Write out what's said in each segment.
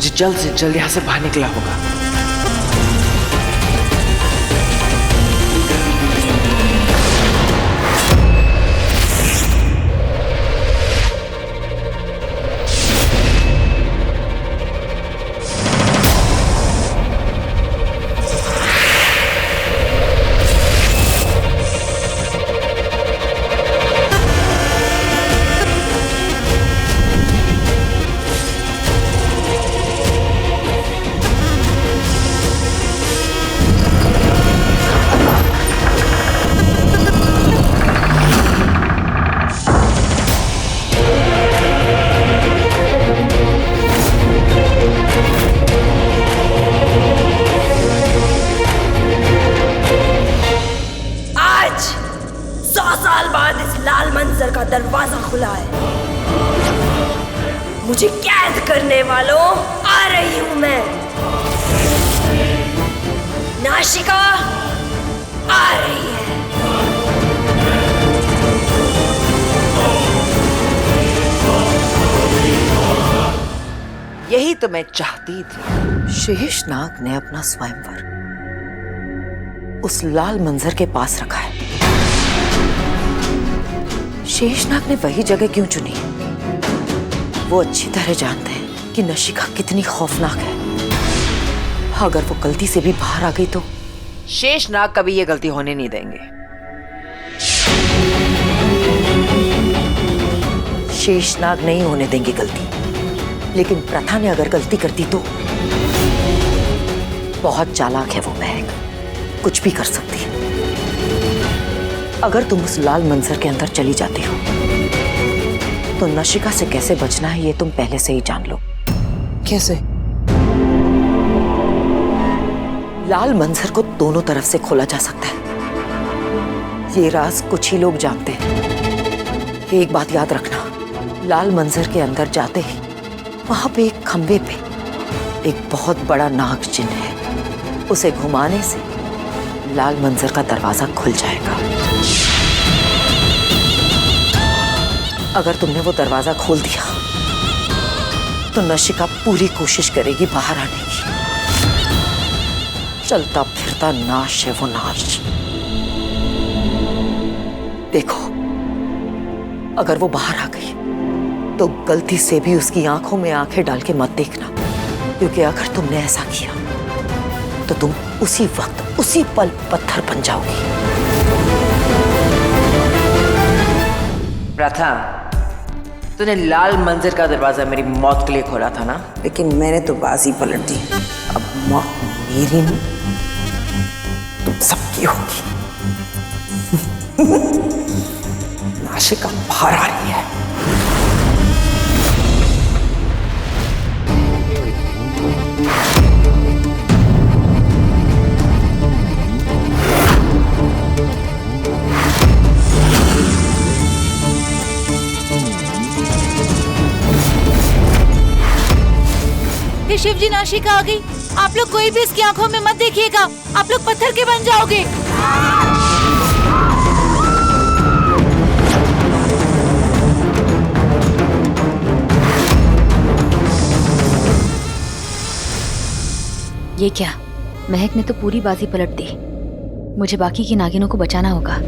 मुझे जल्द से जल्द यहाँ से बाहर निकला होगा। का दरवाजा खुला है। मुझे कैद करने वालों, आ रही हूं मैं। नाशिका आ रही है। यही तो मैं चाहती थी। शेषनाग ने अपना स्वयंवर उस लाल मंजर के पास रखा है। शेषनाग ने वही जगह क्यों चुनी? वो अच्छी तरह जानते हैं कि नशिका कितनी खौफनाक है। अगर वो गलती से भी बाहर आ गई तो शेषनाग कभी ये गलती होने नहीं देंगे। शेषनाग नहीं होने देंगे गलती, लेकिन प्रथा ने अगर गलती करती तो? बहुत चालाक है वो महक, कुछ भी कर सकती है। अगर तुम उस लाल मंजर के अंदर चली जाती हो तो नशिका से कैसे बचना है ये तुम पहले से ही जान लो। कैसे? लाल मंजर को दोनों तरफ से खोला जा सकता है। ये राज कुछ ही लोग जानते हैं। एक बात याद रखना, लाल मंजर के अंदर जाते ही वहां पे एक खंबे पे एक बहुत बड़ा नाग चिन्ह है। उसे घुमाने से लाल मंजर का दरवाजा खुल जाएगा। अगर तुमने वो दरवाजा खोल दिया तो नशिका पूरी कोशिश करेगी बाहर आने की। चलता फिरता नाश है वो नाश। देखो, अगर वो बाहर आ गई तो गलती से भी उसकी आंखों में आंखें डाल के मत देखना, क्योंकि अगर तुमने ऐसा किया तो तुम उसी वक्त उसी पल पत्थर बन जाओगी। प्रथा, तूने लाल मंजर का दरवाजा मेरी मौत के लिए खोला था ना? लेकिन मैंने तो बाजी पलट दी। अब मौत मेरी नहीं, तुम सबकी होगी। नाशिका बाहर आ रही है। शिव जी, नाशिका आ गई। आप लोग कोई भी इसकी आंखों में मत देखिएगा, आप लोग पत्थर के बन जाओगे। ये क्या? महक ने तो पूरी बाजी पलट दी। मुझे बाकी की नागिनों को बचाना होगा।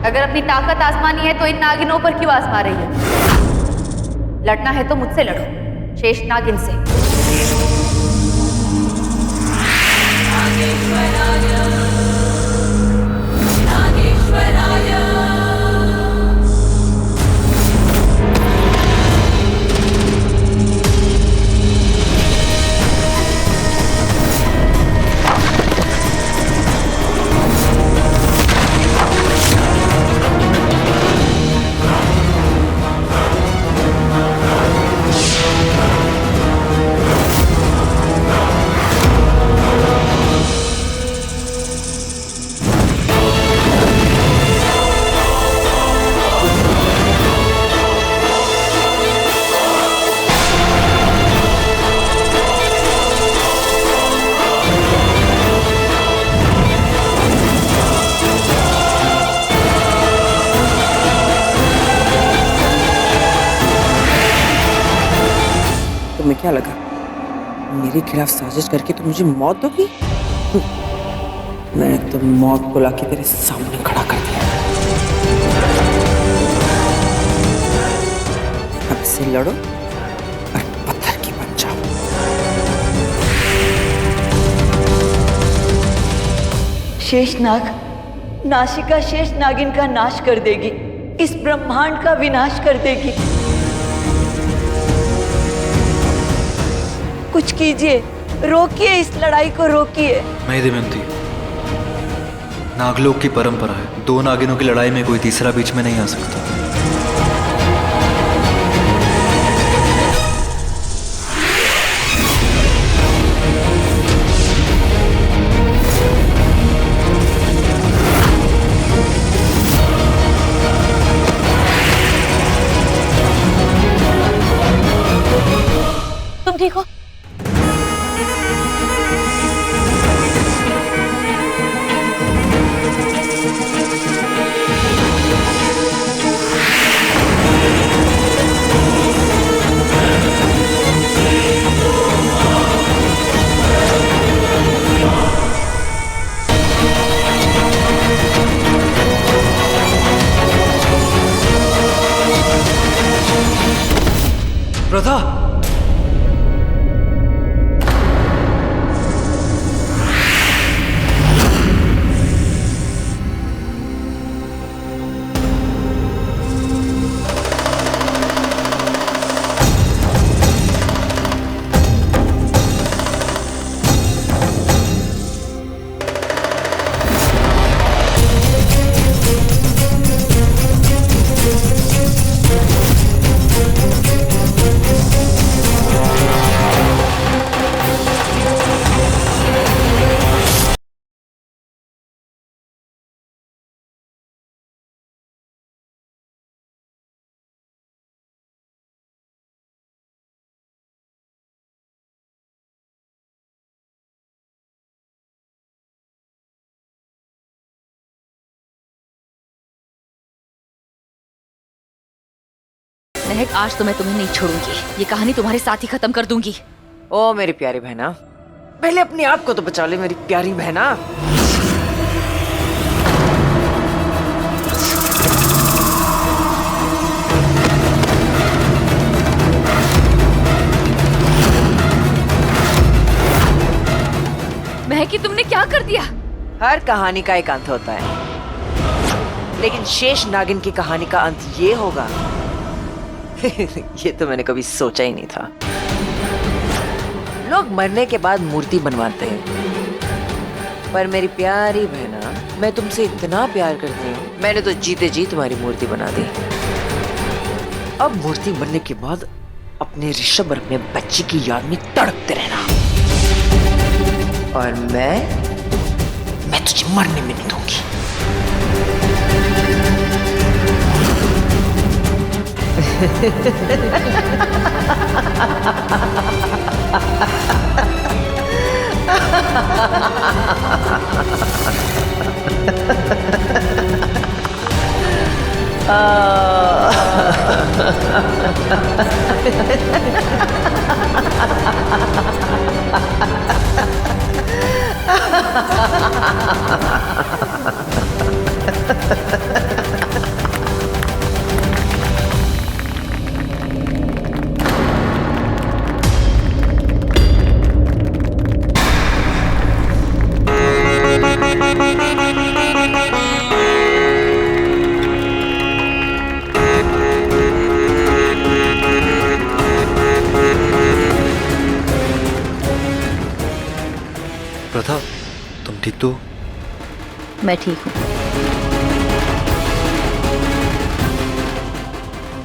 अगर अपनी ताकत आजमानी है तो इन नागिनों पर क्यों आजमा रही है? लड़ना है तो मुझसे लड़ो, शेष नागिन से। तुम्हें क्या लगा मेरे खिलाफ साजिश करके तो मुझे मौत दोगी? मैंने तो मौत को लाके तेरे सामने खड़ा कर दिया। अब से लड़ो और पत्थर की बन जाओ। शेषनाग नाशिका शेष नागिन का नाश कर देगी, इस ब्रह्मांड का विनाश कर देगी। कुछ कीजिए, रोकिए इस लड़ाई को, रोकिए। नहीं दमयंती, नागलोक की परंपरा है, दो नागिनों की लड़ाई में कोई तीसरा बीच में नहीं आ सकता। तुम ठीक हो? प्रथा, महक, आज तो मैं तुम्हें नहीं छोड़ूंगी, ये कहानी तुम्हारे साथ ही खत्म कर दूंगी। ओ मेरी प्यारी बहना, पहले अपने आप को तो बचा ले मेरी प्यारी बहना। महक, कि तुमने क्या कर दिया? हर कहानी का एक अंत होता है, लेकिन शेष नागिन की कहानी का अंत ये होगा। ये तो मैंने कभी सोचा ही नहीं था। लोग मरने के बाद मूर्ति बनवाते हैं, पर मेरी प्यारी बहना, मैं तुमसे इतना प्यार करती हूँ, मैंने तो जीते जी तुम्हारी मूर्ति बना दी। अब मूर्ति बनने के बाद अपने ऋषभ और अपने बच्चे की याद में तड़पते रहना, और मैं तुझे मरने में नहीं दूंगी। प्रथा, तुम ठीक तो? मैं ठीक हूँ।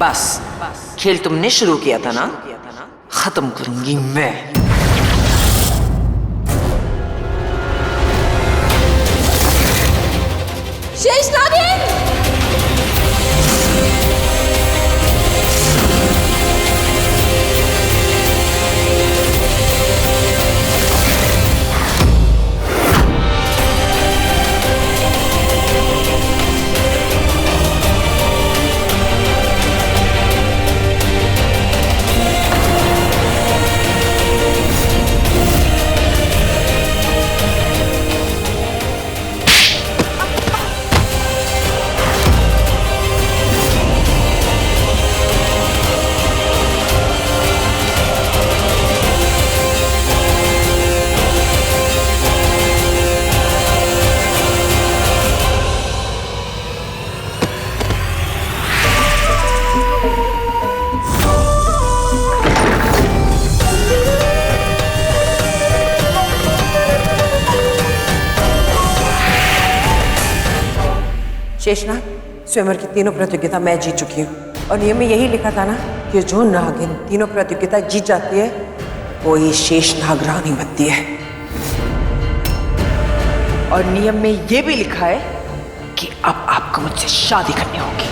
बस खेल तुमने शुरू किया था ना, खत्म करूंगी मैं। शेषनाग, स्वयंवर की तीनों प्रतियोगिता मैं जीत चुकी हूँ और नियम में यही लिखा था ना कि जो नागिन तीनों प्रतियोगिता जीत जाती है वो ही शेषनाग रानी बनती है। और नियम में ये भी लिखा है कि अब आपको मुझसे शादी करनी होगी।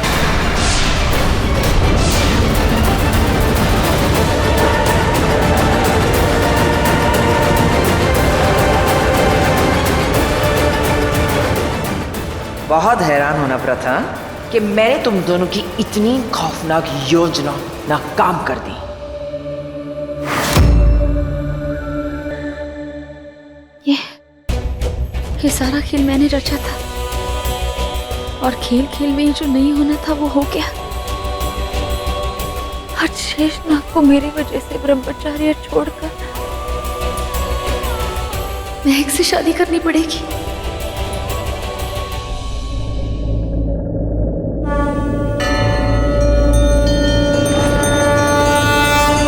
बहुत हैरान होना प्रथा कि मैंने तुम दोनों की इतनी खौफनाक योजना नाकाम कर दी। ये सारा खेल मैंने रचा था और खेल खेल में जो नहीं होना था वो हो गया। आज शेषनाग को मेरी वजह से ब्रह्मचार्य छोड़कर महक से शादी करनी पड़ेगी।